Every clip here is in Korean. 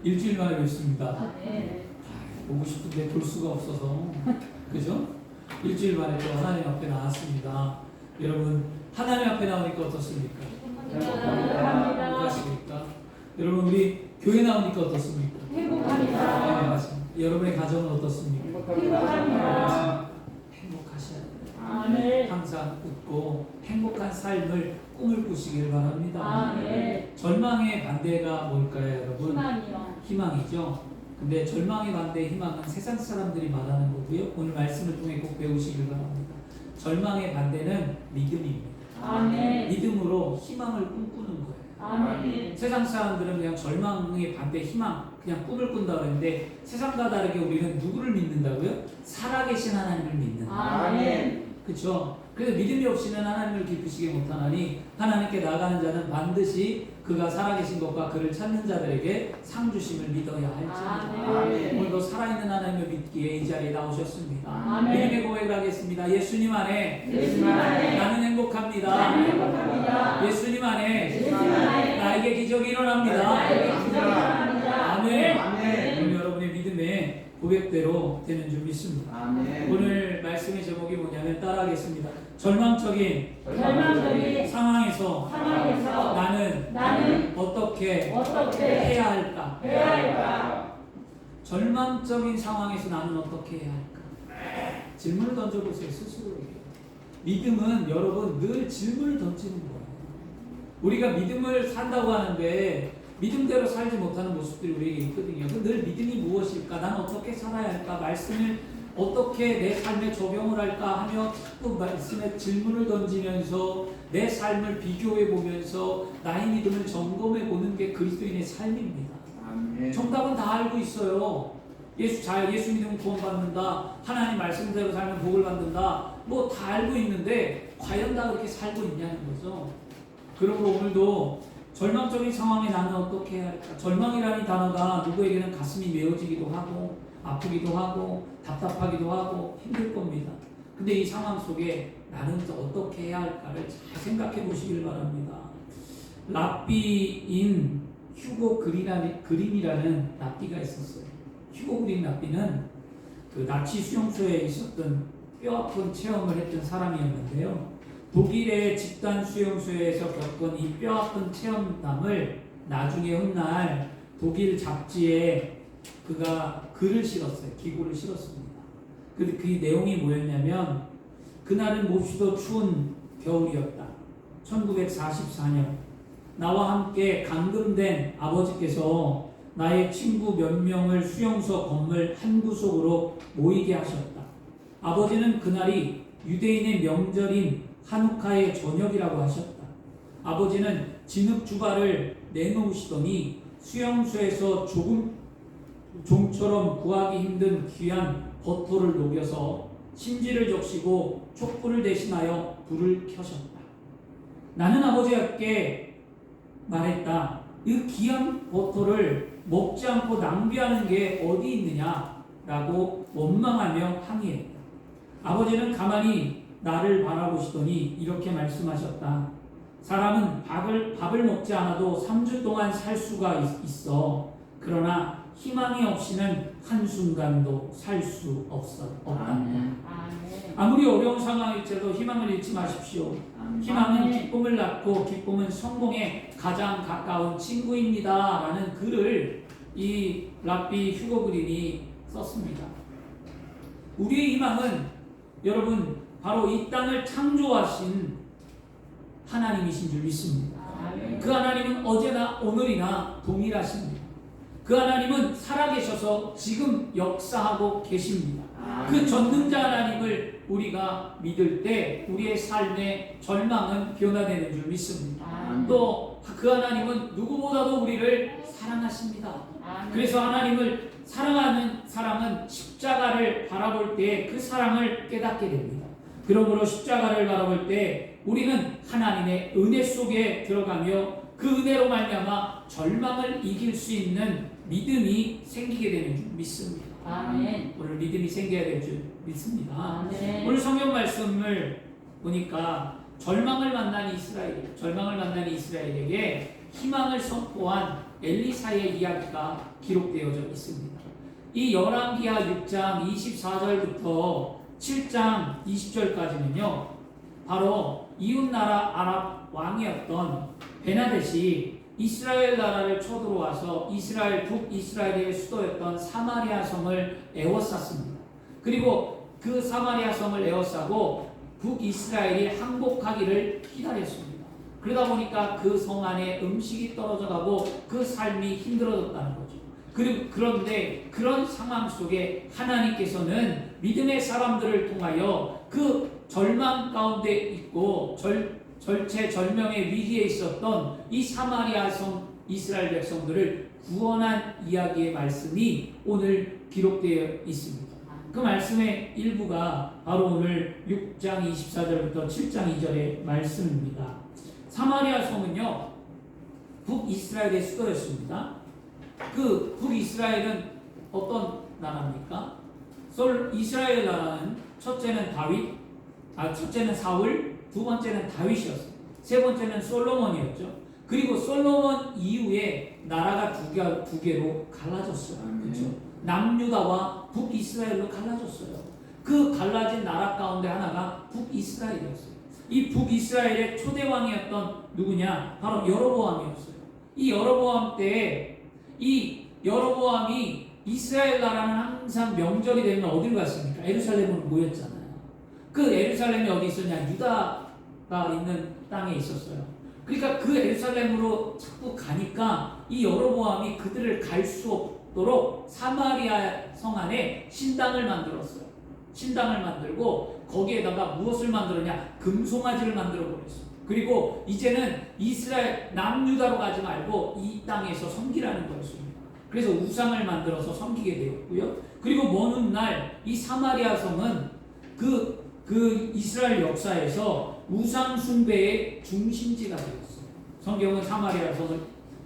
일주일 만에 뵙습니다. 네. 보고 싶은데 볼 수가 없어서 그죠? 일주일 만에 또 하나님 앞에 나왔습니다. 여러분 하나님 앞에 나오니까 어떻습니까? 행복하십니까? 여러분 우리 교회 나오니까 어떻습니까? 행복합니다. 네, 맞습니다. 여러분의 가정은 어떻습니까? 행복합니다. 행복하셔야 돼요. 아멘. 항상 웃고 행복한 삶을 꿈을 꾸시길 바랍니다. 아멘. 절망의 반대가 뭘까요, 여러분? 희망이요. 희망이죠. 근데 절망의 반대 희망은 세상 사람들이 말하는 거고요. 오늘 말씀을 통해 꼭 배우시길 바랍니다. 절망의 반대는 믿음입니다. 아멘. 믿음으로 희망을 꿈꾸는 거예요. 아멘. 세상 사람들은 그냥 절망의 반대 희망, 그냥 꿈을 꾼다 그러는데 세상과 다르게 우리는 누구를 믿는다고요? 살아계신 하나님을 믿는다. 아멘. 그렇죠? 그래서 믿음이 없이는 하나님을 기쁘시게 못하나니 하나님께 나가는 자는 반드시 그가 살아계신 것과 그를 찾는 자들에게 상 주심을 믿어야 할지니라. 아멘. 오늘도 살아있는 하나님을 믿기에 이 자리에 나오셨습니다. 아멘. 믿음의 고백을 하겠습니다. 예수님 안에 예수님 안에 나는 행복합니다. 나는 행복합니다. 예수님 안에 예수님 안에 나에게 기적이 일어납니다. 나에게 기적이 일어납니다. 아멘. 아멘. 오늘 여러분의 믿음의 고백대로 되는 줄 믿습니다. 아멘. 오늘 말씀의 제목이 뭐냐면 따라하겠습니다. 절망적인 상황에서 나는 어떻게 해야 할까? 절망적인 상황에서 나는 어떻게 해야 할까? 질문을 던져보세요, 스스로에게. 믿음은 여러분 늘 질문을 던지는 거예요. 우리가 믿음을 산다고 하는데 믿음대로 살지 못하는 모습들이 우리에게 있거든요. 늘 믿음이 무엇일까? 나는 어떻게 살아야 할까? 말씀을 어떻게 내 삶에 적용을 할까 하며 자꾸 말씀에 질문을 던지면서 내 삶을 비교해 보면서 나의 믿음을 점검해 보는 게 그리스도인의 삶입니다. 아멘. 정답은 다 알고 있어요. 예수 믿으면 구원받는다. 하나님 말씀대로 살면 복을 받는다. 뭐 다 알고 있는데 과연 다 그렇게 살고 있냐는 거죠. 그러므로 오늘도 절망적인 상황에 나는 어떻게 해야 할까? 절망이라는 단어가 누구에게는 가슴이 메어지기도 하고 아프기도 하고 답답하기도 하고 힘들 겁니다. 근데 이 상황 속에 나는 어떻게 해야 할까를 잘 생각해 보시길 바랍니다. 랍비인 휴고 그린이라는 랍비가 있었어요. 휴고 그린 랍비는 그 나치 수용소에 있었던 뼈아픈 체험을 했던 사람이었는데요. 독일의 집단 수용소에서 겪은 이 뼈아픈 체험담을 나중에 훗날 독일 잡지에 그가 글을 실었어요. 기고를 실었습니다. 근데 그 내용이 뭐였냐면 그날은 몹시도 추운 겨울이었다. 1944년 나와 함께 감금된 아버지께서 나의 친구 몇 명을 수용소 건물 한 구석으로 모이게 하셨다. 아버지는 그날이 유대인의 명절인 하누카의 저녁이라고 하셨다. 아버지는 진흙주발을 내놓으시더니 수용소에서 종처럼 구하기 힘든 귀한 버터를 녹여서 심지를 적시고 촛불을 대신하여 불을 켜셨다. 나는 아버지께 말했다. 이 귀한 버터를 먹지 않고 낭비하는 게 어디 있느냐라고 원망하며 항의했다. 아버지는 가만히 나를 바라보시더니 이렇게 말씀하셨다. 사람은 밥을 먹지 않아도 3주 동안 살 수가 있어. 그러나 희망이 없이는 한순간도 살 수 없다. 아무리 어려운 상황일지라도 희망을 잃지 마십시오. 희망은 기쁨을 낳고 기쁨은 성공에 가장 가까운 친구입니다. 라는 글을 이 랍비 휴고 그린이 썼습니다. 우리의 희망은 여러분 바로 이 땅을 창조하신 하나님이신 줄 믿습니다. 그 하나님은 어제나 오늘이나 동일하십니다. 그 하나님은 살아계셔서 지금 역사하고 계십니다. 그 전능자 하나님을 우리가 믿을 때 우리의 삶의 절망은 변화되는 줄 믿습니다. 또 그 하나님은 누구보다도 우리를 사랑하십니다. 그래서 하나님을 사랑하는 사람은 십자가를 바라볼 때 그 사랑을 깨닫게 됩니다. 그러므로 십자가를 바라볼 때 우리는 하나님의 은혜 속에 들어가며 그 은혜로 말미암아 절망을 이길 수 있는 믿음이 생기게 되는 줄 믿습니다. 아멘. 오늘 믿음이 생겨야 될 줄 믿습니다. 아멘. 오늘 성경 말씀을 보니까 절망을 만난 이스라엘에게 희망을 선포한 엘리사의 이야기가 기록되어져 있습니다. 이 열왕기하 6장 24절부터 7장 20절까지는요, 바로 이웃나라 아랍 왕이었던 베나댓이 이스라엘 나라를 쳐들어와서 이스라엘 북이스라엘의 수도였던 사마리아 성을 에워쌌습니다. 그리고 그 사마리아 성을 에워싸고 북이스라엘이 항복하기를 기다렸습니다. 그러다 보니까 그 성 안에 음식이 떨어져 가고 그 삶이 힘들어졌다는 거죠. 그런데 그런 상황 속에 하나님께서는 믿음의 사람들을 통하여 그 절망 가운데 있고 절체절명의 위기에 있었던 이 사마리아 성 이스라엘 백성들을 구원한 이야기의 말씀이 오늘 기록되어 있습니다. 그 말씀의 일부가 바로 오늘 6장 24절부터 7장 2절의 말씀입니다. 사마리아 성은요, 북이스라엘의 수도였습니다. 그 북이스라엘은 어떤 나라입니까? 이스라엘 나라는 첫째는 사울, 두 번째는 다윗이었어요. 세 번째는 솔로몬이었죠. 그리고 솔로몬 이후에 나라가 두 개로 갈라졌어요. 그렇죠? 남유다와 북이스라엘로 갈라졌어요. 그 갈라진 나라 가운데 하나가 북이스라엘이었어요. 이 북이스라엘의 초대 왕이었던 누구냐? 바로 여로보암이었어요. 이 여로보암 때에 이 여로보암이 이스라엘 나라는 항상 명절이 되면 어디로 갔습니까? 예루살렘으로 모였잖아요. 그 예루살렘이 어디 있었냐? 유다가 있는 땅에 있었어요. 그러니까 그 예루살렘으로 자꾸 가니까 이 여로보암이 그들을 갈 수 없도록 사마리아 성 안에 신당을 만들었어요. 신당을 만들고 거기에다가 무엇을 만들었냐? 금송아지를 만들어 버렸어요. 그리고 이제는 이스라엘 남유다로 가지 말고 이 땅에서 섬기라는 거였습니다. 그래서 우상을 만들어서 섬기게 되었고요. 그리고 먼 훗날 이 사마리아 성은 그 이스라엘 역사에서 우상 숭배의 중심지가 되었어요. 성경은 사마리아 성을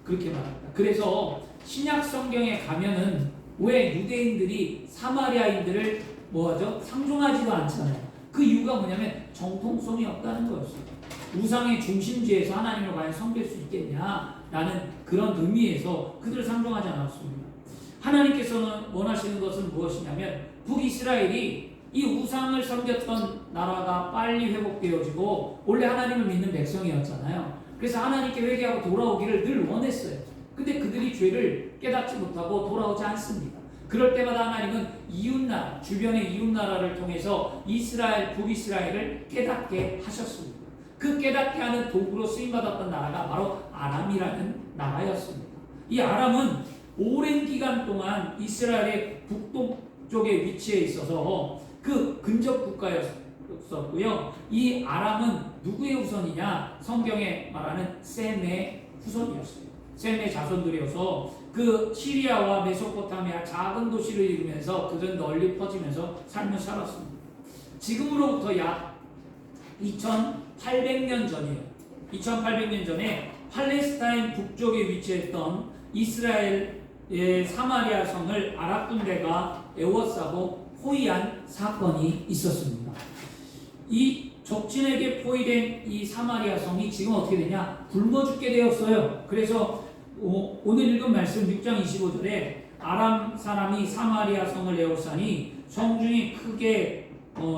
그렇게 말합니다. 그래서 신약 성경에 가면은 왜 유대인들이 사마리아인들을 뭐하죠? 상종하지도 않잖아요. 그 이유가 뭐냐면 정통성이 없다는 거였어요. 우상의 중심지에서 하나님을 과연 섬길 수 있겠냐라는 그런 의미에서 그들을 상종하지 않았습니다. 하나님께서는 원하시는 것은 무엇이냐면 북이스라엘이 이 우상을 섬겼던 나라가 빨리 회복되어지고 원래 하나님을 믿는 백성이었잖아요. 그래서 하나님께 회개하고 돌아오기를 늘 원했어요. 근데 그들이 죄를 깨닫지 못하고 돌아오지 않습니다. 그럴 때마다 하나님은 이웃나라, 주변의 이웃나라를 통해서 북이스라엘을 깨닫게 하셨습니다. 그 깨닫게 하는 도구로 쓰임받았던 나라가 바로 아람이라는 나라였습니다. 이 아람은 오랜 기간 동안 이스라엘의 북동쪽에 위치해 있어서 그 근접 국가였었고요. 이 아람은 누구의 후손이냐? 성경에 말하는 셈의 후손이었어요. 셈의 자손들이어서 그 시리아와 메소포타미아 작은 도시를 이루면서 그들은 널리 퍼지면서 삶을 살았습니다. 지금으로부터 약 2800년 전이에요. 2800년 전에 팔레스타인 북쪽에 위치했던 이스라엘의 사마리아 성을 아랍 군대가 에워싸고 포위한 사건이 있었습니다. 이 적진에게 포위된 이 사마리아 성이 지금 어떻게 되냐? 굶어 죽게 되었어요. 그래서 오늘 읽은 말씀 6장 25절에 아람 사람이 사마리아 성을 에워싸니 성중이 크게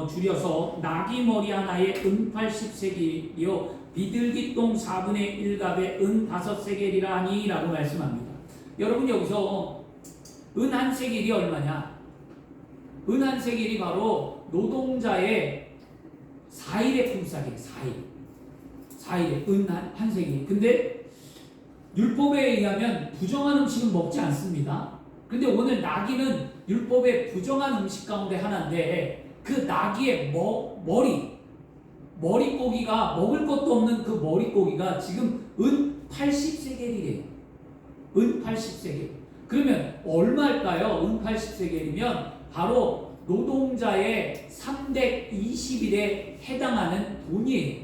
줄여서 나귀 머리 하나에 은 80세겔이요 비둘기똥 4분의 1갑에 은 5세겔이라 하니 라고 말씀합니다. 여러분 여기서 은 1세겔이 얼마냐? 은 1세겔이 바로 노동자의 4일의 품삯이에요. 4일에 은 1세겔. 근데 율법에 의하면 부정한 음식은 먹지 않습니다. 근데 오늘 나귀는 율법의 부정한 음식 가운데 하나인데 그 나귀의 머리고기가 먹을 것도 없는 그 머리고기가 지금 은 80세겔이래요. 은 80세겔. 그러면 얼마일까요? 은 80세겔이면 바로 노동자의 320일에 해당하는 돈이에요.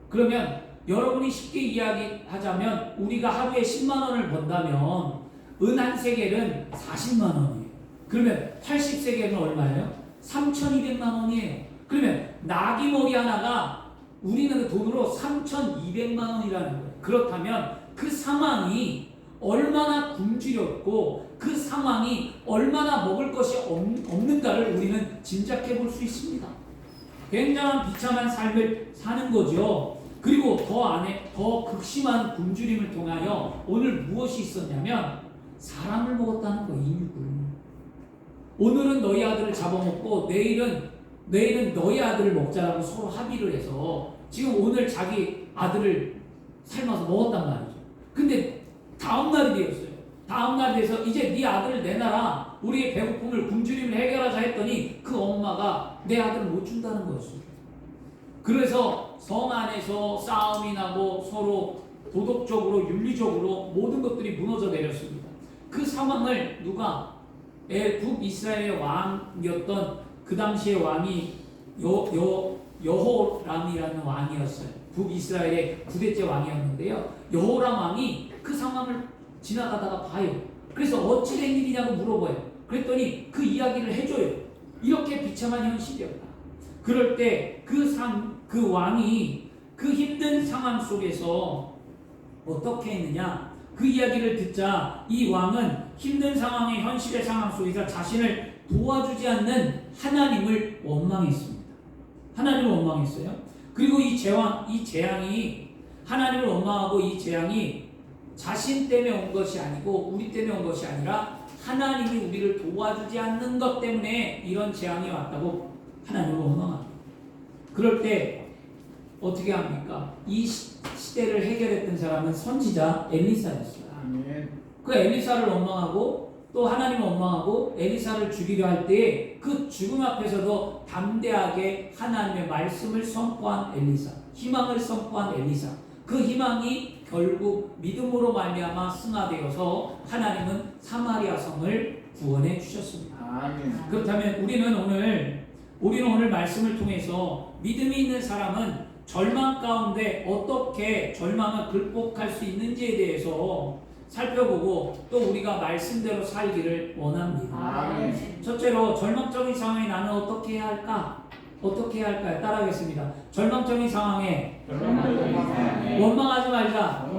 그러면 여러분이 쉽게 이야기하자면 우리가 하루에 10만 원을 번다면 은 1세겔은 40만 원이에요. 그러면 80세겔은 얼마예요? 3,200만 원이에요. 그러면 나귀 머리 하나가 우리는 그 돈으로 3,200만 원이라는 거예요. 그렇다면 그 상황이 얼마나 굶주렸고 그 상황이 얼마나 먹을 것이 없는가를 우리는 짐작해 볼 수 있습니다. 굉장한 비참한 삶을 사는 거죠. 그리고 더 극심한 굶주림을 통하여 오늘 무엇이 있었냐면 사람을 먹었다는 거예요. 인육을. 오늘은 너희 아들을 잡아먹고 내일은 너희 아들을 먹자라고 서로 합의를 해서 지금 오늘 자기 아들을 삶아서 먹었단 말이죠. 근데 다음날이 되었어요. 다음날이 돼서 이제 네 아들을 내놔라. 우리의 배고픔을 굶주림을 해결하자 했더니 그 엄마가 내 아들을 못 준다는 거였어요. 그래서 성 안에서 싸움이 나고 서로 도덕적으로 윤리적으로 모든 것들이 무너져 내렸습니다. 그 상황을 누가 북이스라엘의 왕이었던 그 당시의 왕이 여호람이라는 왕이었어요. 북이스라엘의 9대째 왕이었는데요. 여호람 왕이 그 상황을 지나가다가 봐요. 그래서 어찌 된 일이냐고 물어봐요. 그랬더니 그 이야기를 해줘요. 이렇게 비참한 현실이었다. 그럴 때 그 왕이 그 힘든 상황 속에서 어떻게 했느냐? 그 이야기를 듣자 이 왕은 힘든 상황의 현실의 상황 속에서 자신을 도와주지 않는 하나님을 원망했습니다. 하나님을 원망했어요. 그리고 이 재앙이 하나님을 원망하고 이 재앙이 자신 때문에 온 것이 아니고 우리 때문에 온 것이 아니라 하나님이 우리를 도와주지 않는 것 때문에 이런 재앙이 왔다고 하나님을 원망합니다. 그럴 때 어떻게 합니까? 이 시대를 해결했던 사람은 선지자 엘리사였어요. 아멘. 그 엘리사를 원망하고 또 하나님을 원망하고 엘리사를 죽이려 할 때 그 죽음 앞에서도 담대하게 하나님의 말씀을 선포한 엘리사, 희망을 선포한 엘리사. 그 희망이 결국 믿음으로 말미암아 승화되어서 하나님은 사마리아 성을 구원해 주셨습니다. 아멘. 그렇다면 우리는 오늘 말씀을 통해서 믿음이 있는 사람은 절망 가운데 어떻게 절망을 극복할 수 있는지에 대해서 살펴보고 또 우리가 말씀대로 살기를 원합니다. 아멘. 첫째로 절망적인 상황에 나는 어떻게 해야 할까? 어떻게 해야 할까요? 따라하겠습니다. 절망적인 상황에 원망하지 말자.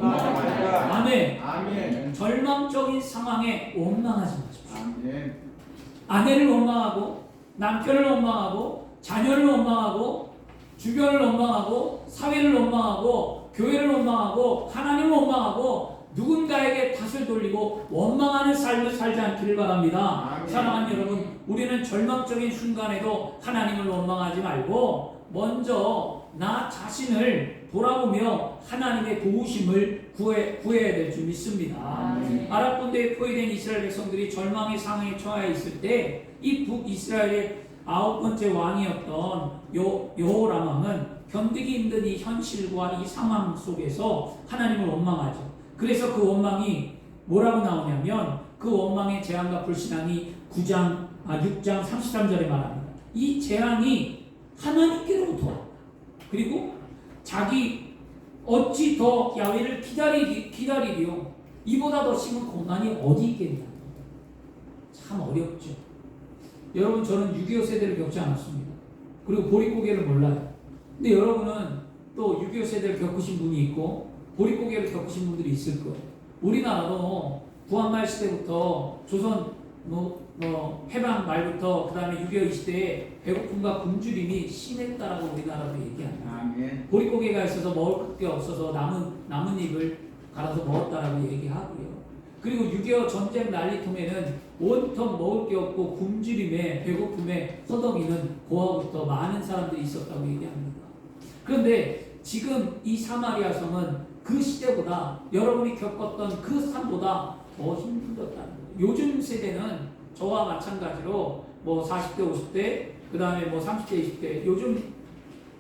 아멘. 아멘. 절망적인 상황에 원망하지 마십시오. 아멘. 아내를 원망하고 남편을 원망하고 자녀를 원망하고 주변을 원망하고 사회를 원망하고 교회를 원망하고 하나님을 원망하고 누군가에게 탓을 돌리고 원망하는 삶을 살지 않기를 바랍니다. 아멘. 사랑하는 여러분, 우리는 절망적인 순간에도 하나님을 원망하지 말고 먼저 나 자신을 돌아보며 하나님의 도우심을 구해야 될 줄 믿습니다. 아멘. 아랍 군대에 포위된 이스라엘 백성들이 절망의 상황에 처해 있을 때 이 북이스라엘의 9번째 왕이었던 여호람 왕은 견디기 힘든 이 현실과 이 상황 속에서 하나님을 원망하죠. 그래서 그 원망이 뭐라고 나오냐면 그 원망의 재앙과 불신앙이 6장 33절에 말합니다. 이 재앙이 하나님께로부터 왔다. 그리고 자기 어찌 더 야훼를 기다리리요. 이보다 더 심한 고난이 어디 있겠냐. 참 어렵죠. 여러분, 저는 6.25 세대를 겪지 않았습니다. 그리고 보릿고개를 몰라요. 근데 여러분은 또 6.25 세대를 겪으신 분이 있고 보릿고개를 겪으신 분들이 있을 거예요. 우리나라도 부한말 시대부터 조선 해방 말부터 그 다음에 6.25 시대에 배고픔과 굶주림이 심했다라고 우리나라도 얘기합니다. 아멘. 보릿고개가 있어서 먹을 게 없어서 나뭇잎을 갈아서 먹었다라고 얘기하고요. 그리고 6.25 전쟁 난리통에는 온통 먹을 게 없고 굶주림에 배고픔에 허덕이는 고아부터 많은 사람들이 있었다고 얘기합니다. 그런데 지금 이 사마리아 성은 그 시대보다 여러분이 겪었던 그 삶보다 더 힘들었다는 거예요. 요즘 세대는 저와 마찬가지로 40대, 50대, 그 다음에 30대, 20대, 요즘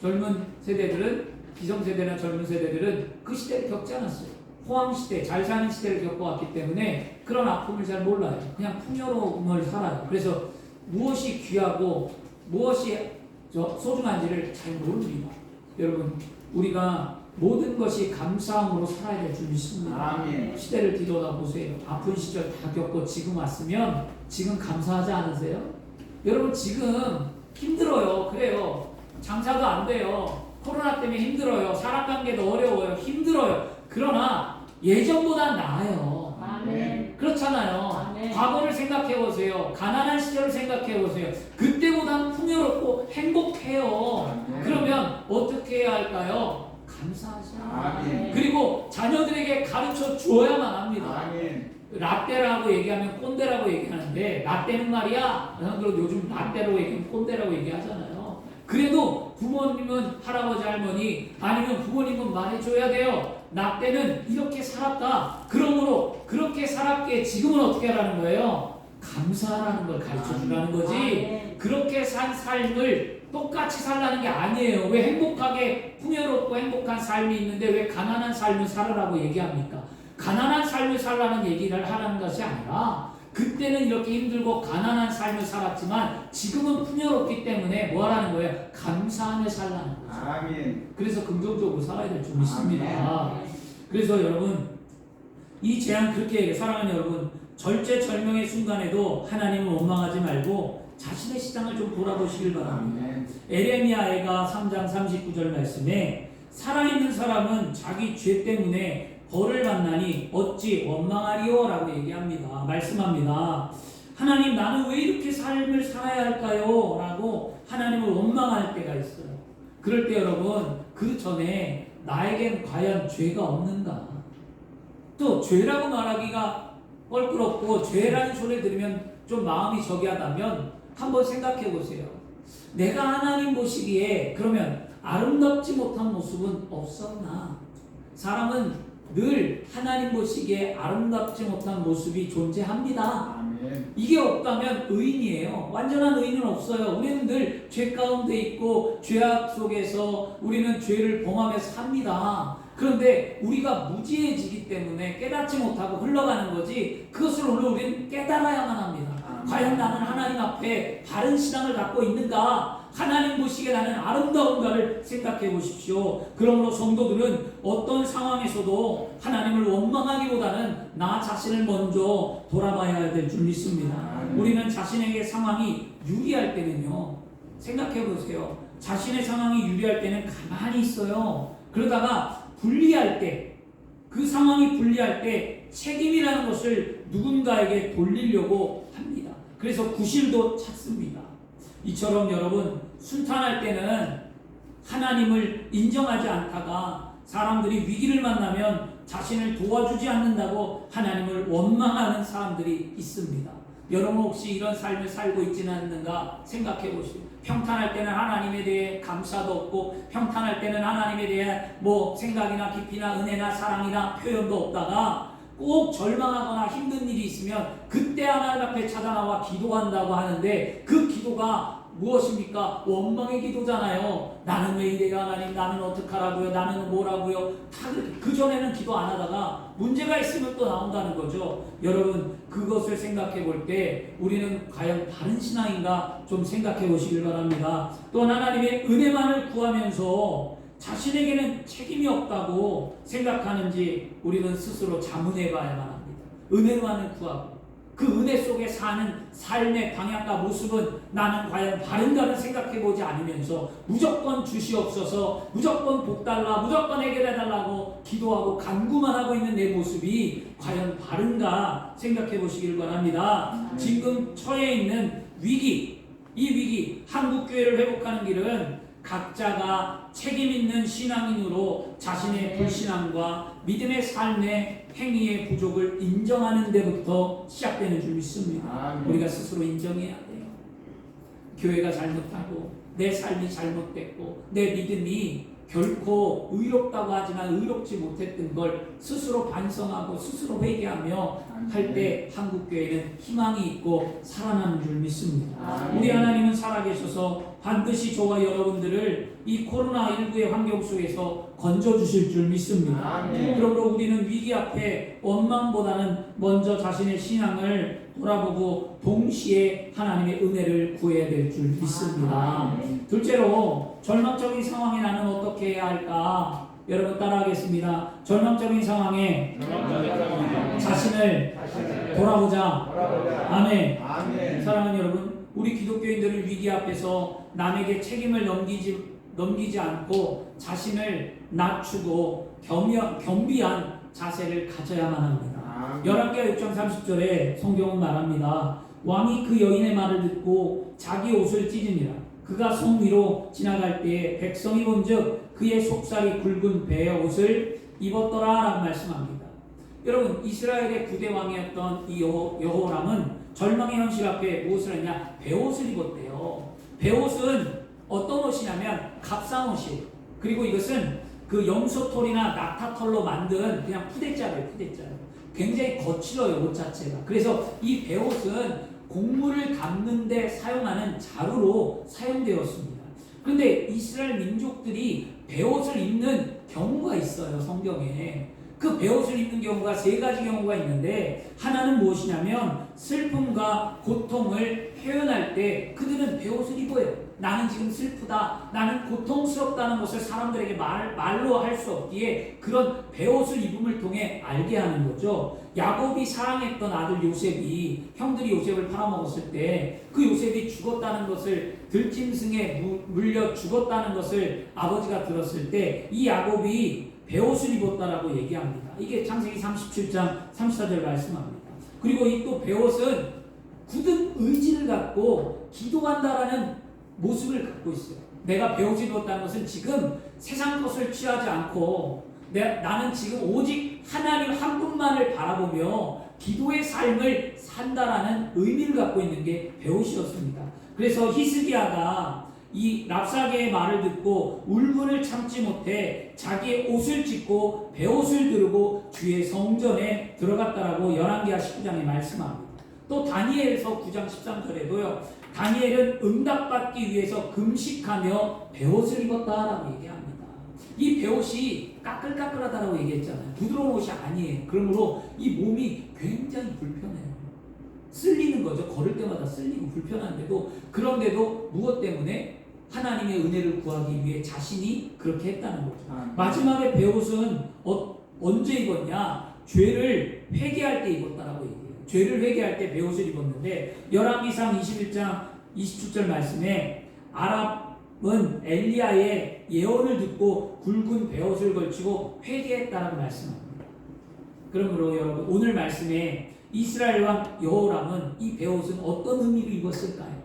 젊은 세대들은, 기성세대나 젊은 세대들은 그 시대를 겪지 않았어요. 호황시대, 잘 사는 시대를 겪어왔기 때문에 그런 아픔을 잘 몰라요. 그냥 풍요로움을 살아요. 그래서 무엇이 귀하고 무엇이 소중한지를 잘 모릅니다. 여러분, 우리가 모든 것이 감사함으로 살아야 될 줄 믿습니다. 아멘. 시대를 뒤돌아보세요. 아픈 시절 다 겪고 지금 왔으면 지금 감사하지 않으세요? 여러분, 지금 힘들어요. 그래요. 장사도 안 돼요. 코로나 때문에 힘들어요. 사람 관계도 어려워요. 힘들어요. 그러나 예전보다 나아요. 아멘. 그렇잖아요. 아멘. 과거를 생각해 보세요. 가난한 시절을 생각해 보세요. 그때보다는 풍요롭고 행복해요. 아멘. 그러면 어떻게 해야 할까요? 감사하자. 아멘. 그리고 자녀들에게 가르쳐 주어야만 합니다. 아멘. 라떼라고 얘기하면 꼰대라고 얘기하는데, 라떼는 말이야, 그리고 요즘 라떼라고 얘기하면 꼰대라고 얘기하잖아요. 그래도 부모님은, 할아버지 할머니 아니면 부모님은 말해줘야 돼요. 라떼는 이렇게 살았다. 그러므로 그렇게 살았기에 지금은 어떻게 하라는 거예요? 감사하라는 걸 가르쳐 주라는 거지. 아멘. 그렇게 산 삶을 똑같이 살라는 게 아니에요. 왜 행복하게 풍요롭고 행복한 삶이 있는데 왜 가난한 삶을 살으라고 얘기합니까? 가난한 삶을 살라는 얘기를 하라는 것이 아니라, 그때는 이렇게 힘들고 가난한 삶을 살았지만 지금은 풍요롭기 때문에 뭐 하라는 거예요? 감사하며 살라는 거죠. 아멘. 그래서 긍정적으로 살아야 될 줄 믿습니다. 아멘. 그래서 여러분, 이 제안 그렇게 얘기해요. 사랑하는 여러분, 절제절명의 순간에도 하나님을 원망하지 말고 자신의 시장을 좀 돌아보시길 바랍니다. 아멘. 에레미야가 3장 39절 말씀에 살아있는 사람은 자기 죄 때문에 벌을 만나니 어찌 원망하리요? 라고 얘기합니다. 말씀합니다. 하나님, 나는 왜 이렇게 삶을 살아야 할까요? 라고 하나님을 원망할 때가 있어요. 그럴 때 여러분, 그 전에 나에겐 과연 죄가 없는가? 또 죄라고 말하기가 껄끄럽고 죄라는 소리 들으면 좀 마음이 저기 하다면 한번 생각해 보세요. 내가 하나님 보시기에 그러면 아름답지 못한 모습은 없었나? 사람은 늘 하나님 보시기에 아름답지 못한 모습이 존재합니다. 아멘. 이게 없다면 의인이에요. 완전한 의인은 없어요. 우리는 늘 죄 가운데 있고 죄악 속에서 우리는 죄를 범하면서 삽니다. 그런데 우리가 무지해지기 때문에 깨닫지 못하고 흘러가는 거지, 그것을 오늘 우리는 깨달아야만 합니다. 과연 나는 하나님 앞에 바른 신앙을 갖고 있는가? 하나님 보시기에 나는 아름다운가를 생각해 보십시오. 그러므로 성도들은 어떤 상황에서도 하나님을 원망하기보다는 나 자신을 먼저 돌아봐야 될 줄 믿습니다. 우리는 자신에게 상황이 유리할 때는요, 생각해 보세요. 자신의 상황이 유리할 때는 가만히 있어요. 그러다가 불리할 때, 그 상황이 불리할 때 책임이라는 것을 누군가에게 돌리려고 합니다. 그래서 구실도 찾습니다. 이처럼 여러분, 순탄할 때는 하나님을 인정하지 않다가 사람들이 위기를 만나면 자신을 도와주지 않는다고 하나님을 원망하는 사람들이 있습니다. 여러분 혹시 이런 삶을 살고 있지는 않는가 생각해 보시오. 평탄할 때는 하나님에 대해 감사도 없고, 평탄할 때는 하나님에 대해 뭐 생각이나 깊이나 은혜나 사랑이나 표현도 없다가 꼭 절망하거나 힘든 일이 있으면 그때 하나님 앞에 찾아나와 기도한다고 하는데, 그 기도가 무엇입니까? 원망의 기도잖아요. 나는 왜 이래요 하나님, 나는 어떡하라고요, 나는 뭐라고요. 다 그전에는 기도 안 하다가 문제가 있으면 또 나온다는 거죠. 여러분, 그것을 생각해 볼 때 우리는 과연 바른 신앙인가 좀 생각해 보시길 바랍니다. 또 하나님의 은혜만을 구하면서 자신에게는 책임이 없다고 생각하는지 우리는 스스로 자문해 봐야만 합니다. 은혜만을 구하고 그 은혜 속에 사는 삶의 방향과 모습은 나는 과연 바른가를 생각해 보지 않으면서 무조건 주시옵소서, 무조건 복달라, 무조건 해결해 달라고 기도하고 간구만 하고 있는 내 모습이 과연 바른가 생각해 보시길 바랍니다. 지금 처해 있는 위기, 이 위기, 한국교회를 회복하는 길은 각자가 책임 있는 신앙인으로 자신의 불신앙과 믿음의 삶의 행위의 부족을 인정하는 데부터 시작되는 줄 믿습니다. 아멘. 우리가 스스로 인정해야 돼요. 교회가 잘못하고 내 삶이 잘못됐고 내 믿음이 결코 의롭다고 하지만 의롭지 못했던 걸 스스로 반성하고 스스로 회개하며 할 때 한국교회는 희망이 있고 살아나는 줄 믿습니다. 아멘. 우리 하나님은 살아계셔서 반드시 저와 여러분들을 이 코로나19의 환경 속에서 건져주실 줄 믿습니다. 아멘. 그러므로 우리는 위기 앞에 원망보다는 먼저 자신의 신앙을 돌아보고 동시에 하나님의 은혜를 구해야 될 줄 믿습니다. 아멘. 둘째로, 절망적인 상황에 나는 어떻게 해야 할까? 여러분 따라하겠습니다. 절망적인 상황에 자신을 돌아보자. 아멘. 아멘. 사랑하는 여러분, 우리 기독교인들은 위기 앞에서 남에게 책임을 넘기지 않고 자신을 낮추고 겸비한 자세를 가져야만 합니다. 열왕기하 6장 30절에 성경은 말합니다. 왕이 그 여인의 말을 듣고 자기 옷을 찢으니라. 그가 성 위로 지나갈 때에 백성이 본즉 그의 속살이 굵은 배의 옷을 입었더라 라고 말씀합니다. 여러분, 이스라엘의 9대 왕이었던 이 여호람은 절망의 현실 앞에 무엇을 했냐? 배옷을 입었대요. 배옷은 어떤 옷이냐면 값싼 옷이에요. 그리고 이것은 그 염소털이나 낙타털로 만든 그냥 푸대자루예요. 푸대자루. 굉장히 거칠어요, 옷 자체가. 그래서 이 배옷은 곡물을 담는 데 사용하는 자루로 사용되었습니다. 그런데 이스라엘 민족들이 배옷을 입는 경우가 있어요, 성경에. 그 배옷을 입는 경우가 세 가지 경우가 있는데, 하나는 무엇이냐면 슬픔과 고통을 표현할 때 그들은 배옷을 입어요. 나는 지금 슬프다, 나는 고통스럽다는 것을 사람들에게 말로 할 수 없기에 그런 배옷을 입음을 통해 알게 하는 거죠. 야곱이 사랑했던 아들 요셉이, 형들이 요셉을 팔아먹었을 때 그 요셉이 죽었다는 것을, 들짐승에 물려 죽었다는 것을 아버지가 들었을 때 이 야곱이 배옷을 입었다라고 얘기합니다. 이게 창세기 37장 34절 말씀합니다. 그리고 이 또 배옷은 굳은 의지를 갖고 기도한다라는 모습을 갖고 있어요. 내가 배옷을 입었다는 것은 지금 세상 것을 취하지 않고 나는 지금 오직 하나님 한 분만을 바라보며 기도의 삶을 산다라는 의미를 갖고 있는 게 배옷이었습니다. 그래서 히스기야가 이 랍사게의 말을 듣고 울분을 참지 못해 자기의 옷을 찢고 배옷을 두르고 주의 성전에 들어갔다라고 열왕기하 19장에 말씀합니다. 또 다니엘서 9장 13절에도요. 다니엘은 응답받기 위해서 금식하며 배옷을 입었다라고 얘기합니다. 이 배옷이 까끌까끌하다라고 얘기했잖아요. 부드러운 옷이 아니에요. 그러므로 이 몸이 굉장히 불편해요. 쓸리는 거죠. 걸을 때마다 쓸리고 불편한데도, 그런데도 무엇 때문에? 하나님의 은혜를 구하기 위해 자신이 그렇게 했다는 거죠. 마지막에 배옷은 언제 입었냐? 죄를 회개할 때 입었다라고 얘기해요. 죄를 회개할 때 배옷을 입었는데, 열왕기상 21장 27절 말씀에 아랍은 엘리야의 예언을 듣고 굵은 배옷을 걸치고 회개했다라고 말씀합니다. 그러므로 여러분, 오늘 말씀에 이스라엘 왕 여호람은 이 배옷은 어떤 의미로 입었을까요?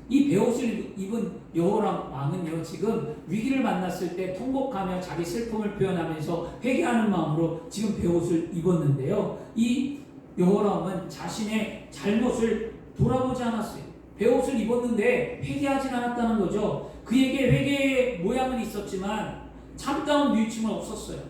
이 배옷을 입은 여호람 왕은요, 지금 위기를 만났을 때 통곡하며 자기 슬픔을 표현하면서 회개하는 마음으로 지금 배옷을 입었는데요. 이 여호람은 자신의 잘못을 돌아보지 않았어요. 배옷을 입었는데 회개하진 않았다는 거죠. 그에게 회개의 모양은 있었지만 참다운 뉘우침은 없었어요.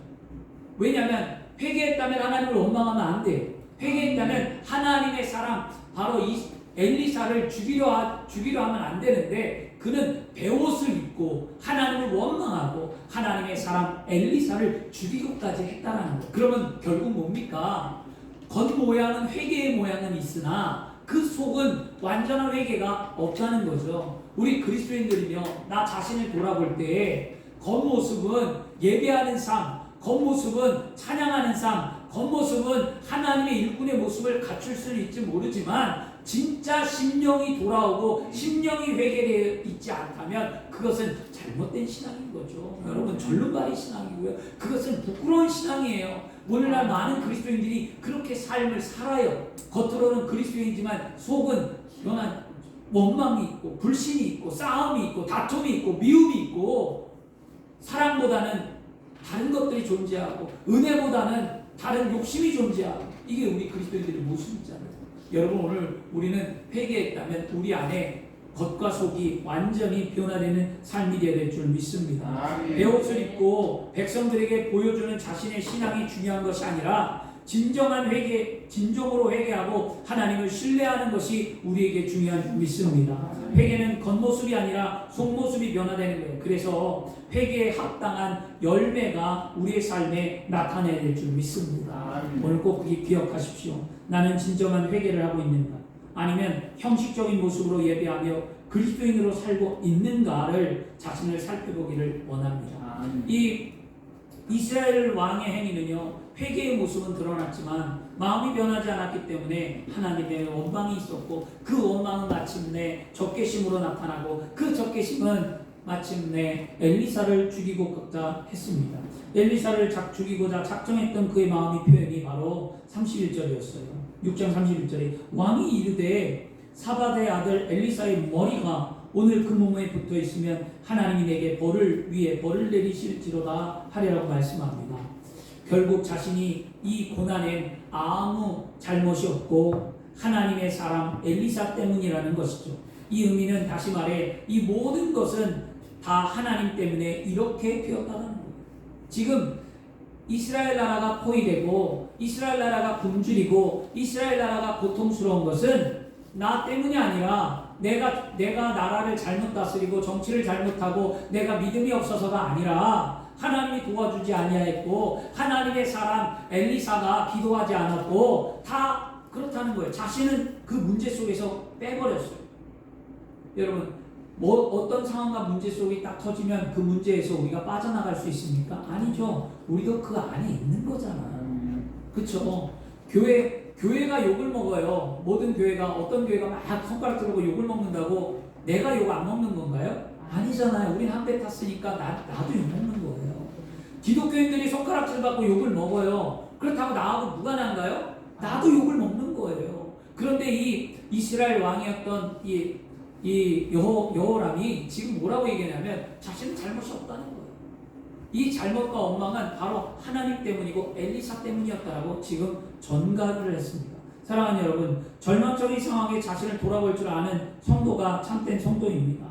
왜냐하면 회개했다면 하나님을 원망하면 안 돼요. 회개했다면 하나님의 사람, 바로 이 엘리사를 죽이려 하면 안 되는데, 그는 배옷을 입고 하나님을 원망하고 하나님의 사람 엘리사를 죽이고까지 했다라는 거예요. 그러면 결국 뭡니까? 겉모양은 회개의 모양은 있으나 그 속은 완전한 회개가 없다는 거죠. 우리 그리스도인들이며 나 자신을 돌아볼 때 겉모습은 예배하는 삶, 겉모습은 찬양하는 삶, 겉모습은 하나님의 일꾼의 모습을 갖출 수는 있지 모르지만, 진짜 심령이 돌아오고 심령이 회개되어 있지 않다면 그것은 잘못된 신앙인 거죠. 여러분, 절름발이 신앙이고요. 그것은 부끄러운 신앙이에요. 오늘날 많은 그리스도인들이 그렇게 삶을 살아요. 겉으로는 그리스도인이지만 속은 이런한 원망이 있고 불신이 있고 싸움이 있고 다툼이 있고 미움이 있고, 사랑보다는 다른 것들이 존재하고 은혜보다는 다른 욕심이 존재하고, 이게 우리 그리스도인들의 모습이잖아요. 여러분, 오늘 우리는 회개했다면 우리 안에 겉과 속이 완전히 변화되는 삶이 되어야 될 줄 믿습니다. 배옷을 입고 백성들에게 보여주는 자신의 신앙이 중요한 것이 아니라 진정한 회개, 진정으로 회개하고 하나님을 신뢰하는 것이 우리에게 중요한 줄 믿습니다. 회개는 겉모습이 아니라 속모습이 변화되는 거예요. 그래서 회개에 합당한 열매가 우리의 삶에 나타나야 될 줄 믿습니다. 오늘 꼭 기억하십시오. 나는 진정한 회개를 하고 있는가? 아니면 형식적인 모습으로 예배하며 그리스도인으로 살고 있는가를 자신을 살펴보기를 원합니다. 이 이스라엘 왕의 행위는요, 회개의 모습은 드러났지만 마음이 변하지 않았기 때문에 하나님의 원망이 있었고, 그 원망은 마침내 적개심으로 나타나고, 그 적개심은 마침내 엘리사를 죽이고자 했습니다. 엘리사를 죽이고자 작정했던 그의 마음의 표현이 바로 31절이었어요. 6장 31절에 왕이 이르되 사밧의 아들 엘리사의 머리가 오늘 그 몸에 붙어 있으면 하나님이 내게 벌을 위해 벌을 내리실지로다 하리라고 말씀합니다. 결국 자신이 이 고난엔 아무 잘못이 없고 하나님의 사람 엘리사 때문이라는 것이죠. 이 의미는 다시 말해 이 모든 것은 다 하나님 때문에 이렇게 되었다는 거예요. 지금 이스라엘 나라가 포위되고 이스라엘 나라가 굶주리고 이스라엘 나라가 고통스러운 것은 나 때문이 아니라 내가 나라를 잘못 다스리고 정치를 잘못하고 내가 믿음이 없어서가 아니라 하나님이 도와주지 아니하였고 하나님의 사람 엘리사가 기도하지 않았고 다 그렇다는 거예요. 자신은 그 문제 속에서 빼버렸어요. 여러분 어떤 상황과 문제 속이 딱 터지면 그 문제에서 우리가 빠져나갈 수 있습니까? 아니죠. 우리도 그 안에 있는 거잖아요. 그렇죠? 교회가 욕을 먹어요. 모든 교회가 어떤 교회가 막 손가락 들고 욕을 먹는다고 내가 욕 안 먹는 건가요? 아니잖아요. 우린 한 배 탔으니까 나도 욕 먹는 거예요. 기독교인들이 손가락질 받고 욕을 먹어요. 그렇다고 나하고 무관한가요? 나도 욕을 먹는 거예요. 그런데 이 이스라엘 왕이었던 이 여호람이 지금 뭐라고 얘기하냐면 자신은 잘못이 없다는 거예요. 이 잘못과 엉망은 바로 하나님 때문이고 엘리사 때문이었다라고 지금 전가를 했습니다. 사랑하는 여러분, 절망적인 상황에 자신을 돌아볼 줄 아는 성도가 참된 성도입니다.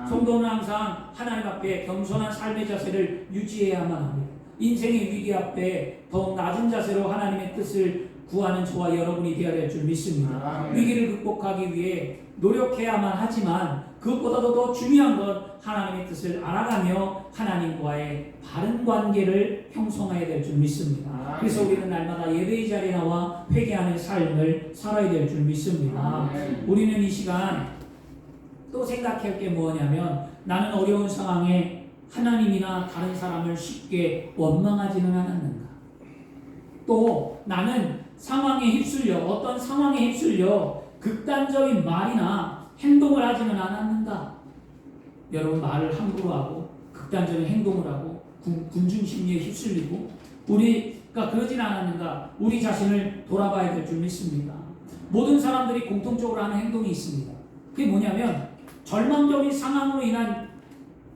성도는 항상 하나님 앞에 겸손한 삶의 자세를 유지해야만 합니다. 인생의 위기 앞에 더욱 낮은 자세로 하나님의 뜻을 구하는 저와 여러분이 되어야 될 줄 믿습니다. 위기를 극복하기 위해 노력해야만 하지만 그것보다도 더 중요한 건 하나님의 뜻을 알아가며 하나님과의 바른 관계를 형성해야 될 줄 믿습니다. 그래서 우리는 날마다 예배의 자리에 나와 회개하는 삶을 살아야 될 줄 믿습니다. 우리는 이 시간 또 생각할 게 뭐냐면 나는 어려운 상황에 하나님이나 다른 사람을 쉽게 원망하지는 않았는가. 또 나는 어떤 상황에 휩쓸려 극단적인 말이나 행동을 하지는 않았는가. 여러분 말을 함부로 하고 극단적인 행동을 하고 군중 심리에 휩쓸리고 우리가 그러진 않았는가. 우리 자신을 돌아봐야 될 줄 믿습니다. 모든 사람들이 공통적으로 하는 행동이 있습니다. 그게 뭐냐면 절망적인 상황으로 인한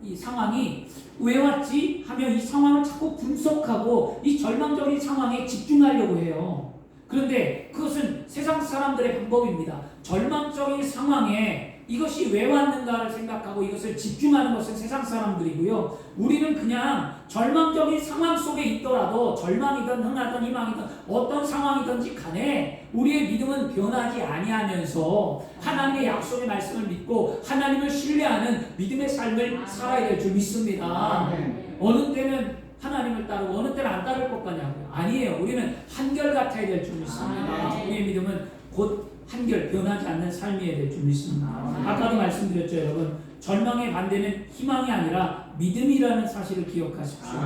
이 상황이 왜 왔지? 하며 이 상황을 자꾸 분석하고 이 절망적인 상황에 집중하려고 해요. 그런데 그것은 세상 사람들의 방법입니다. 절망적인 상황에 이것이 왜 왔는가를 생각하고 이것을 집중하는 것은 세상 사람들이고요. 우리는 그냥 절망적인 상황 속에 있더라도 절망이든 흥하든 희망이든 어떤 상황이든지 간에 우리의 믿음은 변하지 아니하면서 하나님의 약속의 말씀을 믿고 하나님을 신뢰하는 믿음의 삶을 살아야 될 줄 믿습니다. 어느 때는 하나님을 따르고 어느 때는 안 따를 것 같냐고요. 아니에요. 우리는 한결같아야 될 줄 믿습니다. 우리의 믿음은 곧 한결 변하지 않는 삶이어야 될 줄 믿습니다. 아까도 말씀드렸죠, 여러분. 절망의 반대는 희망이 아니라 믿음이라는 사실을 기억하십시오.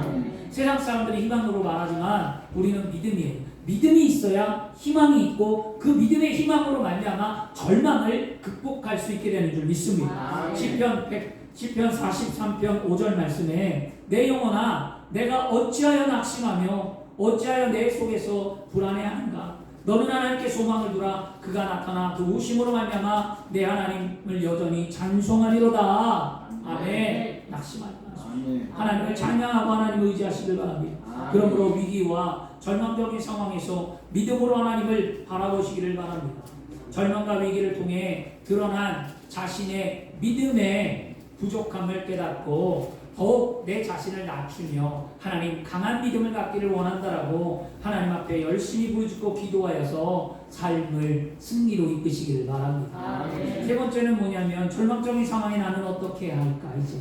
세상 사람들이 희망으로 말하지만 우리는 믿음이에요. 믿음이 있어야 희망이 있고 그 믿음의 희망으로 말미암아 절망을 극복할 수 있게 되는 줄 믿습니다. 시편 43편 5절 말씀에 내 영혼아 내가 어찌하여 낙심하며 어찌하여 내 속에서 불안해하는가. 너는 하나님께 소망을 두라. 그가 나타나 그 오심으로 말미암아 내 하나님을 여전히 찬송하리로다. 아멘. 낙심하지 마십시오. 하나님을 찬양하고 하나님을 의지하시길 바랍니다. 그러므로 위기와 절망적인 상황에서 믿음으로 하나님을 바라보시기를 바랍니다. 절망과 위기를 통해 드러난 자신의 믿음의 부족함을 깨닫고 더욱 내 자신을 낮추며 하나님 강한 믿음을 갖기를 원한다라고 하나님 앞에 열심히 부르짖고 기도하여서 삶을 승리로 이끄시기를 바랍니다. 세 번째는 뭐냐면 절망적인 상황에 나는 어떻게 해야 할까. 이제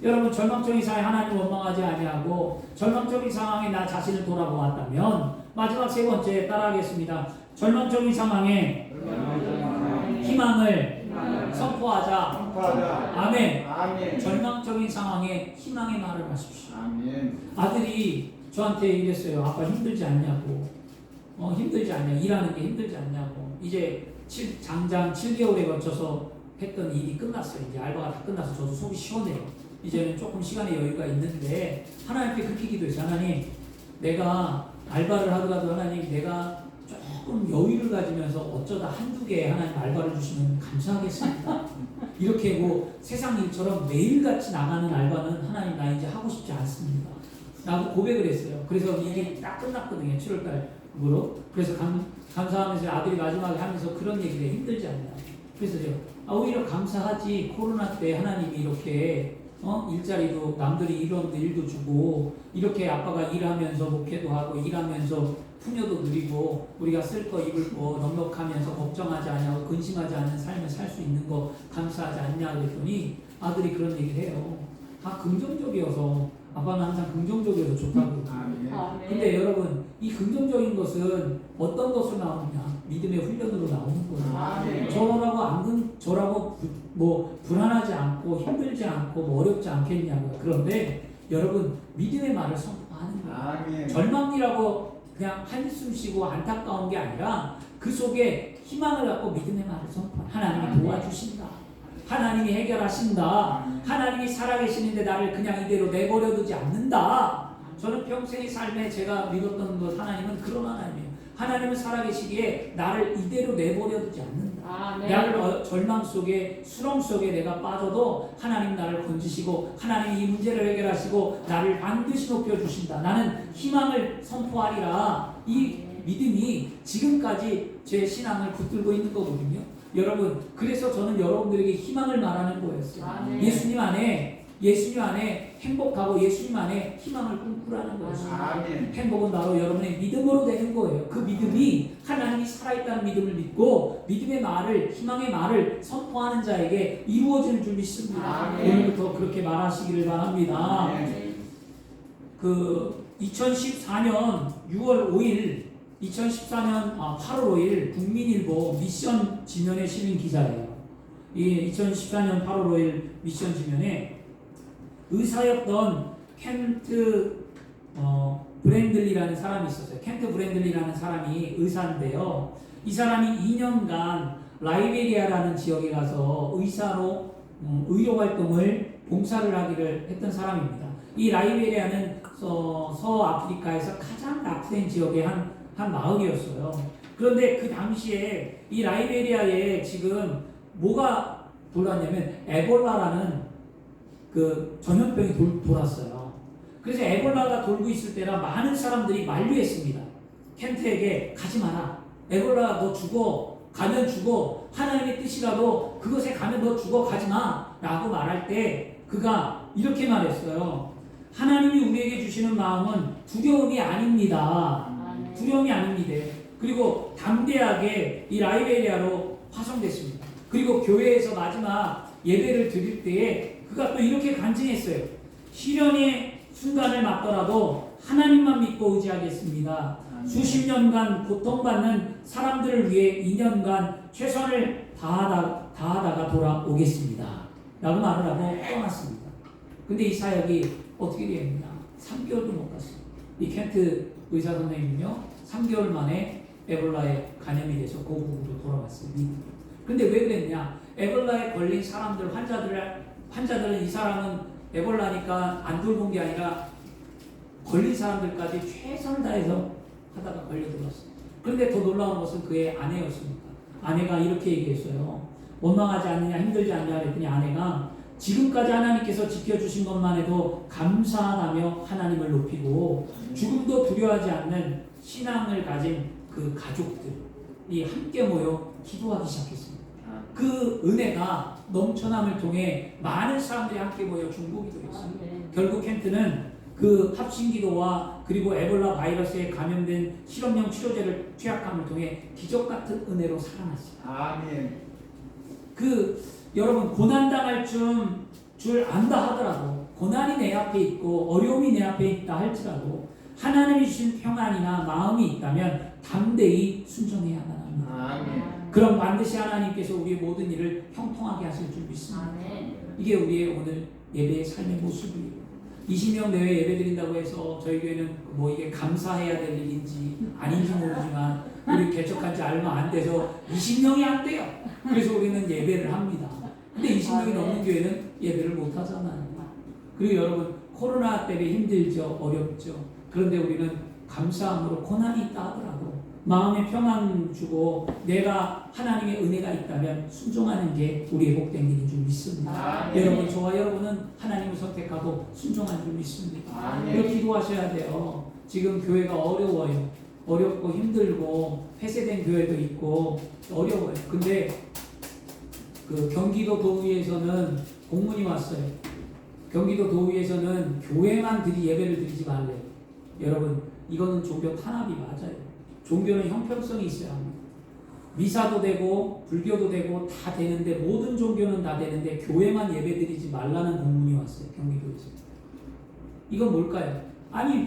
여러분 절망적인 상황에 하나님 원망하지 아니하고 절망적인 상황에 나 자신을 돌아보았다면 마지막 세 번째 따라하겠습니다. 절망적인 상황에 희망을 선포하자. 아멘. 절망적인 상황에 희망의 말을 하십시오. 아들이 저한테 이랬어요. 아빠 힘들지 않냐고. 힘들지 않냐. 일하는 게 힘들지 않냐고. 이제 장장 7개월에 걸쳐서 했던 일이 끝났어요. 이제 알바가 다 끝나서 저도 속이 시원해요. 이제는 조금 시간의 여유가 있는데 하나님께 그렇게 기도했어요. 하나님, 내가 알바를 하더라도 하나님, 내가 조금 여유를 가지면서 어쩌다 한두 개 하나님 알바를 주시면 감사하겠습니다. 이렇게 뭐 세상 일처럼 매일같이 나가는 알바는 하나님 나 이제 하고 싶지 않습니다. 라고 고백을 했어요. 그래서 이게 딱 끝났거든요. 7월달으로. 그래서 감사하면서 아들이 마지막에 하면서 그런 얘기를 해. 힘들지 않냐. 그래서 오히려 감사하지. 코로나 때 하나님이 이렇게 일자리도 남들이 이런 일도 주고 이렇게 아빠가 일하면서 목회도 하고 일하면서 풍요도 누리고 우리가 쓸 거 입을 거 넉넉하면서 걱정하지 않냐고 근심하지 않는 삶을 살 수 있는 거 감사하지 않냐 그랬더니 아들이 그런 얘기를 해요. 다 긍정적이어서 아빠는 항상 긍정적이어서 좋다고. 근데 여러분 이 긍정적인 것은 어떤 것으로 나오느냐? 믿음의 훈련으로 나오는 거예요. 저라고 뭐 불안하지 않고 힘들지 않고 뭐 어렵지 않겠냐고요. 그런데 여러분 믿음의 말을 선포하는 거예요. 절망이라고 그냥 한숨 쉬고 안타까운 게 아니라 그 속에 희망을 갖고 믿음의 말을 선포하는 하나님이 도와주신다. 하나님이 해결하신다. 하나님이 살아계시는데 나를 그냥 이대로 내버려두지 않는다. 저는 평생의 삶에 제가 믿었던 것 하나님은 그런 하나님이에요. 하나님은 살아계시기에 나를 이대로 내버려두지 않는다. 나를 절망 속에 수렁 속에 내가 빠져도 하나님 나를 건지시고 하나님이 이 문제를 해결하시고 나를 반드시 높여주신다. 나는 희망을 선포하리라. 이 믿음이 지금까지 제 신앙을 붙들고 있는 거거든요. 여러분, 그래서 저는 여러분들에게 희망을 말하는 거였어요. 예수님 안에 행복하고 예수님 안에 희망을 꿈꾸라는 거였어요. 행복은 바로 여러분의 믿음으로 되는 거예요. 그 믿음이 하나님이 살아있다는 믿음을 믿고 믿음의 말을, 희망의 말을 선포하는 자에게 이루어질 줄 믿습니다. 오늘부터 그렇게 말하시기를 바랍니다. 2014년 6월 5일 2014년 8월 5일 국민일보 미션 지면에 실린 기사예요. 이 2014년 8월 5일 미션 지면에 의사였던 켄트 브랜들리라는 사람이 있었어요. 켄트 브랜들리라는 사람이 의사인데요. 이 사람이 2년간 라이베리아라는 지역에 가서 의사로 의료 활동을 봉사를 하기를 했던 사람입니다. 이 라이베리아는 서아프리카에서 가장 낙후된 지역의 한 마을이었어요. 그런데 그 당시에 이 라이베리아에 지금 뭐가 돌았냐면 에볼라라는 그 전염병이 돌았어요. 그래서 에볼라가 돌고 있을 때라 많은 사람들이 만류했습니다. 켄트에게 가지 마라. 에볼라 너 죽어. 가면 죽어. 하나님의 뜻이라도 그것에 가면 너 죽어. 가지 마. 라고 말할 때 그가 이렇게 말했어요. 하나님이 우리에게 주시는 마음은 두려움이 아닙니다. 두려움이 아닙니다. 그리고 담대하게 이 라이베리아로 파송됐습니다. 그리고 교회에서 마지막 예배를 드릴 때에 그가 또 이렇게 간증했어요. 시련의 순간을 맞더라도 하나님만 믿고 의지하겠습니다. 수십 년간 고통받는 사람들을 위해 2년간 최선을 다하다가 돌아오겠습니다. 라고 말을 하고 떠났습니다. 근데 이 사역이 어떻게 되었냐? 3개월도 못 갔어요. 이 켄트 의사 선생님은요, 3개월 만에 에볼라에 감염이 돼서 고국으로 돌아왔어요. 미국으로. 근데 왜 그랬냐? 에볼라에 걸린 사람들, 환자들은 이 사람은 에볼라니까 안 돌본 게 아니라 걸린 사람들까지 최선을 다해서 하다가 걸려들었어요. 그런데 더 놀라운 것은 그의 아내였습니다. 아내가 이렇게 얘기했어요. 원망하지 않느냐, 힘들지 않냐 그랬더니 아내가 지금까지 하나님께서 지켜주신 것만 해도 감사하다며 하나님을 높이고 죽음도 두려워하지 않는 신앙을 가진 그 가족들이 함께 모여 기도하기 시작했습니다. 그 은혜가 넘쳐남을 통해 많은 사람들이 함께 모여 중보기도를 했습니다. 결국 켄트는 그 합심기도와 그리고 에볼라 바이러스에 감염된 실험용 치료제를 투약함을 통해 기적 같은 은혜로 살아났습니다. 여러분 고난당할 줄 안다 하더라도 고난이 내 앞에 있고 어려움이 내 앞에 있다 할지라도 하나님이 주신 평안이나 마음이 있다면 담대히 순종해야만 합니다. 그럼 반드시 하나님께서 우리의 모든 일을 형통하게 하실 줄 믿습니다. 이게 우리의 오늘 예배의 삶의 모습이에요. 20명 내외 예배 드린다고 해서 저희 교회는 뭐 이게 감사해야 될 일인지 아닌지 모르지만 우리 개척한 지 얼마 안 돼서 20명이 안 돼요. 그래서 우리는 예배를 합니다. 근데 20명이 넘는 교회는 예배를 못 하잖아요. 그리고 여러분 코로나 때문에 힘들죠, 어렵죠. 그런데 우리는 감사함으로 고난이 있다 하더라도 마음의 평안 주고 내가 하나님의 은혜가 있다면 순종하는 게 우리의 복된 길인 줄 믿습니다. 여러분, 저와 여러분은 하나님을 선택하고 순종한 줄 믿습니다. 이렇게 기도하셔야 돼요. 지금 교회가 어려워요. 어렵고 힘들고 폐쇄된 교회도 있고 어려워요. 근데 그 경기도 도의에서는 공문이 왔어요. 경기도 도의에서는 교회만 예배를 드리지 말래요. 여러분, 이거는 종교 탄압이 맞아요. 종교는 형평성이 있어야 합니다. 미사도 되고 불교도 되고 다 되는데 모든 종교는 다 되는데 교회만 예배드리지 말라는 공문이 왔어요. 경기도에서. 이건 뭘까요? 아니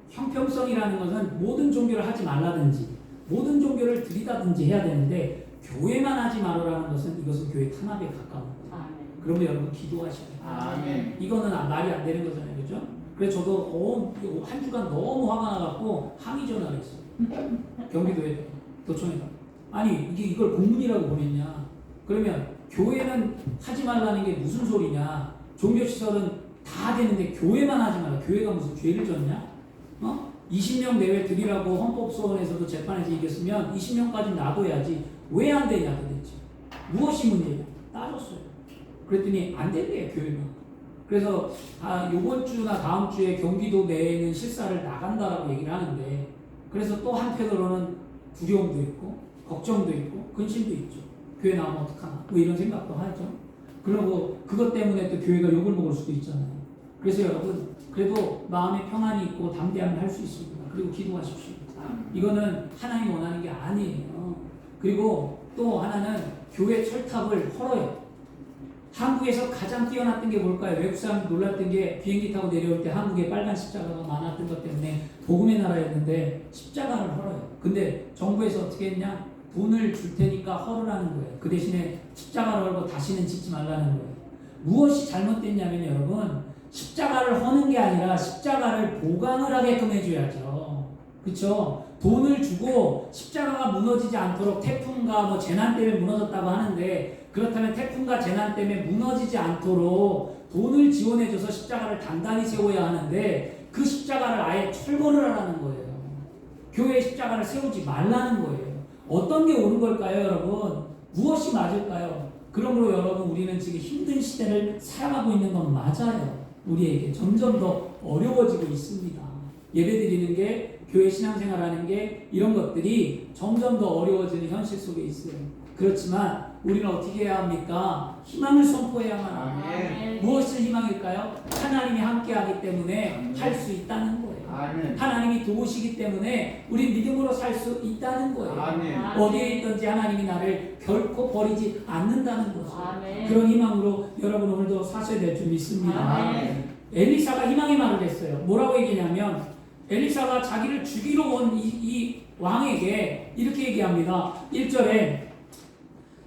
형평성이라는 것은 모든 종교를 하지 말라든지 모든 종교를 드리다든지 해야 되는데 교회만 하지 말라는 것은 이것은 교회 탄압에 가까운 거예요. 그러면 여러분 기도하셔야 돼요. 이거는 말이 안 되는 거잖아요. 그죠? 그래서 저도 한 주간 너무 화가 나갖고 항의 전화를 했어요. 경기도에 도청에다. 아니 이걸 공문이라고 보냈냐. 그러면 교회는 하지 말라는 게 무슨 소리냐. 종교시설은 다 되는데 교회만 하지 말라. 교회가 무슨 죄를 졌냐. 20명 내외 드리라고 헌법소원에서도 재판에서 이겼으면 20명까지 놔둬야지. 왜 안 되냐 도대체. 무엇이 문제냐. 따졌어요. 그랬더니 안 된대요 교회가. 그래서 요번 주나 다음 주에 경기도 내에는 실사를 나간다라고 얘기를 하는데 그래서 또 한편으로는 두려움도 있고 걱정도 있고 근심도 있죠. 교회 나오면 어떡하나 뭐 이런 생각도 하죠. 그리고 그것 때문에 또 교회가 욕을 먹을 수도 있잖아요. 그래서 여러분 그래도 마음의 평안이 있고 담대함을 할 수 있습니다. 그리고 기도하십시오. 이거는 하나님 원하는 게 아니에요. 그리고 또 하나는 교회 철탑을 헐어요. 한국에서 가장 뛰어났던 게 뭘까요? 외국 사람들 놀랐던 게 비행기 타고 내려올 때 한국에 빨간 십자가가 많았던 것 때문에 복음의 나라였는데 십자가를 헐어요. 근데 정부에서 어떻게 했냐? 돈을 줄 테니까 헐으라는 거예요. 그 대신에 십자가를 헐고 다시는 짓지 말라는 거예요. 무엇이 잘못됐냐면 여러분 십자가를 허는 게 아니라 십자가를 보강을 하게끔 해줘야죠. 그렇죠? 돈을 주고 십자가가 무너지지 않도록 태풍과 뭐 재난 때문에 무너졌다고 하는데 그렇다면 태풍과 재난 때문에 무너지지 않도록 돈을 지원해줘서 십자가를 단단히 세워야 하는데 그 십자가를 아예 철거를 하라는 거예요. 교회의 십자가를 세우지 말라는 거예요. 어떤 게 옳은 걸까요, 여러분? 무엇이 맞을까요? 그러므로 여러분 우리는 지금 힘든 시대를 살아가고 있는 건 맞아요. 우리에게 점점 더 어려워지고 있습니다. 예배드리는 게 교회 신앙생활하는 게 이런 것들이 점점 더 어려워지는 현실 속에 있어요. 그렇지만 우리는 어떻게 해야 합니까? 희망을 선포해야만 합니다. 무엇을 희망일까요? 하나님이 함께하기 때문에 할 수 있다는 거예요. 하나님이 도우시기 때문에 우리 믿음으로 살 수 있다는 거예요. 어디에 있든지 하나님이 나를 결코 버리지 않는다는 거죠. 그런 희망으로 여러분 오늘도 사셔야 될 줄 믿습니다. 엘리사가 희망의 말을 했어요. 뭐라고 얘기냐면 엘리사가 자기를 죽이러 온 이 왕에게 이렇게 얘기합니다. 1절에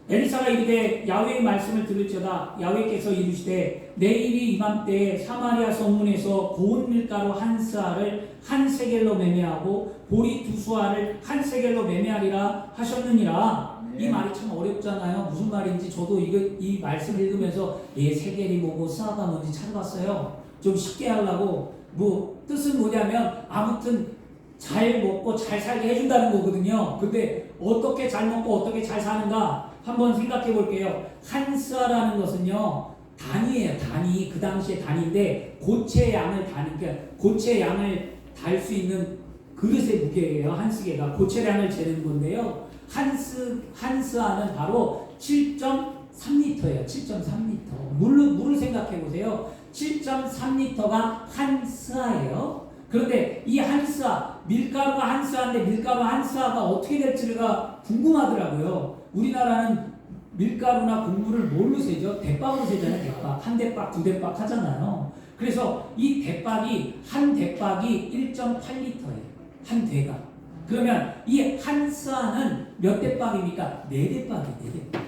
엘리사가 이르되 야훼의 말씀을 들을지어다 야훼께서 이르시되 내일이 이맘때에 사마리아 성문에서 고운 밀가루 한 스아를 한 세겔로 매매하고 보리 두 수아를 한 세겔로 매매하리라 하셨느니라. 이 말이 참 어렵잖아요. 무슨 말인지 저도 이 말씀 읽으면서 세겔이 뭐고 스아가 뭔지 찾아봤어요. 좀 쉽게 하려고. 뭐 뜻은 뭐냐면 아무튼 잘 먹고 잘 살게 해준다는 거거든요. 근데 어떻게 잘 먹고 어떻게 잘 사는가 한번 생각해 볼게요. 한 스아라는 것은요 단위예요. 단위. 그 당시에 단위인데 고체 양을 그러니까 고체 양을 달 수 있는 그릇의 무게예요. 한 스개가 고체량을 재는 건데요. 한 스아는 바로 7.3리터예요. 7.3리터. 물을 생각해 보세요. 7.3리터가 한 스아예요. 그런데 이 한 스아, 밀가루가 한 스아인데 밀가루 한 스아가 어떻게 될지가 궁금하더라고요. 우리나라는 밀가루나 국물을 뭘로 세죠? 대박으로 세잖아요. 대박. 한 대박, 두 대박 하잖아요. 그래서 이 대박이 한 대박이 1.8리터예요. 한 대가. 그러면 이 한 스아는 몇 대박입니까? 4대박이에요. 4대박.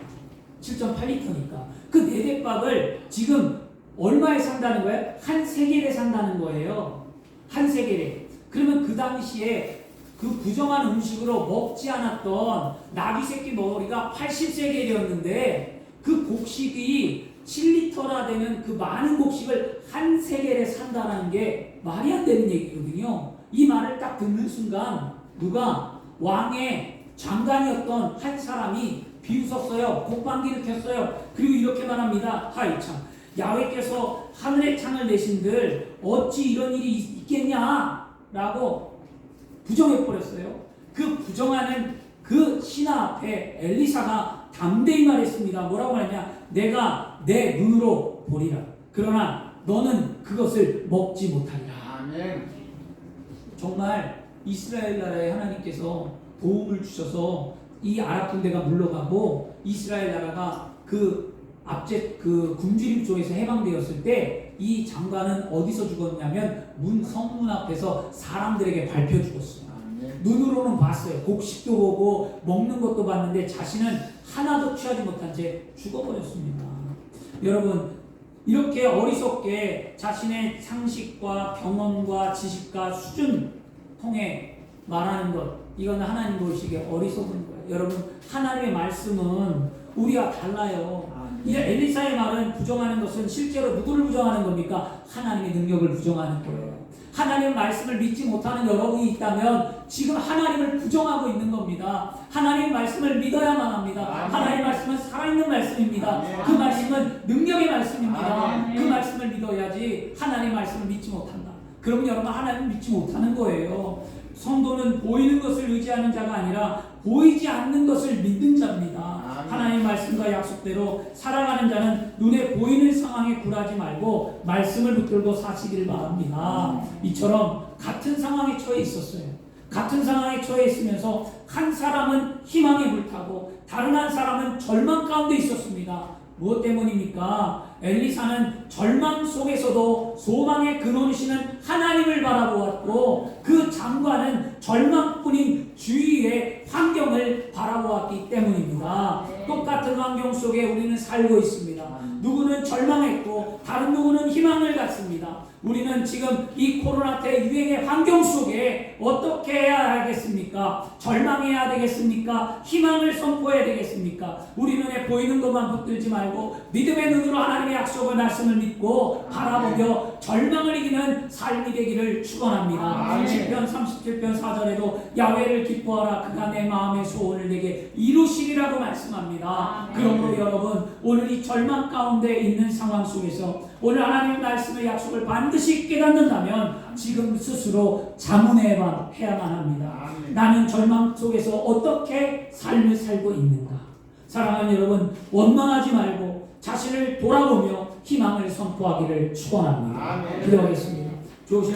7.8리터니까. 그 4대박을 지금 얼마에 산다는 거예요? 한 세겔에 산다는 거예요. 한 세겔에. 그러면 그 당시에 그 부정한 음식으로 먹지 않았던 나귀 새끼 머리가 80세겔이었는데 그 곡식이 7리터나 되는 그 많은 곡식을 한 세겔에 산다는 게 말이 안 되는 얘기거든요. 이 말을 딱 듣는 순간 누가 왕의 장관이었던 한 사람이 비웃었어요. 곡방기를 켰어요. 그리고 이렇게 말합니다. 하이 참, 야훼께서 하늘의 창을 내신들 어찌 이런 일이 있겠냐 라고 부정해버렸어요. 그 부정하는 그 신하 앞에 엘리사가 담대히 말했습니다. 뭐라고 말했냐? 내가 내 눈으로 보리라. 그러나 너는 그것을 먹지 못하리라. 아멘. 정말 이스라엘 나라에 하나님께서 도움을 주셔서 이 아랍 군대가 물러가고 이스라엘 나라가 그 굶주림 쪽에서 해방되었을 때 이 장관은 어디서 죽었냐면 성문 앞에서 사람들에게 밟혀 죽었어요. 아멘. 눈으로는 봤어요. 곡식도 보고 먹는 것도 봤는데 자신은 하나도 취하지 못한 채 죽어버렸습니다. 여러분, 이렇게 어리석게 자신의 상식과 경험과 지식과 수준 통해 말하는 것, 이건 하나님 보시기에 어리석은 거예요. 여러분, 하나님의 말씀은 우리가 달라요. 이 엘리사의 말은 부정하는 것은 실제로 누구를 부정하는 겁니까? 하나님의 능력을 부정하는 거예요. 하나님의 말씀을 믿지 못하는 여러분이 있다면 지금 하나님을 부정하고 있는 겁니다. 하나님의 말씀을 믿어야만 합니다. 하나님의 말씀은 살아있는 말씀입니다. 그 말씀은 능력의 말씀입니다. 그 말씀을 믿어야지 하나님의 말씀을 믿지 못한다. 그러면 여러분, 하나님을 믿지 못하는 거예요. 성도는 보이는 것을 의지하는 자가 아니라 보이지 않는 것을 믿는 자입니다. 하나님의 말씀과 약속대로 살아가는 자는 눈에 보이는 상황에 굴하지 말고 말씀을 붙들고 사시기를 바랍니다. 이처럼 같은 상황에 처해 있었어요. 같은 상황에 처해 있으면서 한 사람은 희망에 불타고 다른 한 사람은 절망 가운데 있었습니다. 무엇 때문입니까? 엘리사는 절망 속에서도 소망의 근원이시는 하나님을 바라보았고 그 장관은 절망뿐인 주위의 환경을 바라보았기 때문입니다. 똑같은 환경 속에 우리는 살고 있습니다. 누구는 절망했고 다른 누구는 희망을 갖습니다. 우리는 지금 이 코로나 때 유행의 환경 속에 어떻게 해야 하겠습니까? 절망해야 되겠습니까? 희망을 선포해야 되겠습니까? 우리 눈에 보이는 것만 붙들지 말고 믿음의 눈으로 하나님의 약속의 말씀을 믿고 바라보며 절망을 이기는 삶이 되기를 축원합니다. 시편 37편 4절에도 야훼를 기뻐하라 그가 내 마음의 소원을 내게 이루시리라고 말씀합니다. 그러므로 여러분, 오늘 이 절망 가운데 있는 상황 속에서 오늘 하나님의 말씀의 약속을 반드시 깨닫는다면 지금 스스로 자문해야만 합니다. 나는 절망 속에서 어떻게 삶을 살고 있는가? 사랑하는 여러분, 원망하지 말고 자신을 돌아보며 희망을 선포하기를 축원합니다. 기도하겠습니다.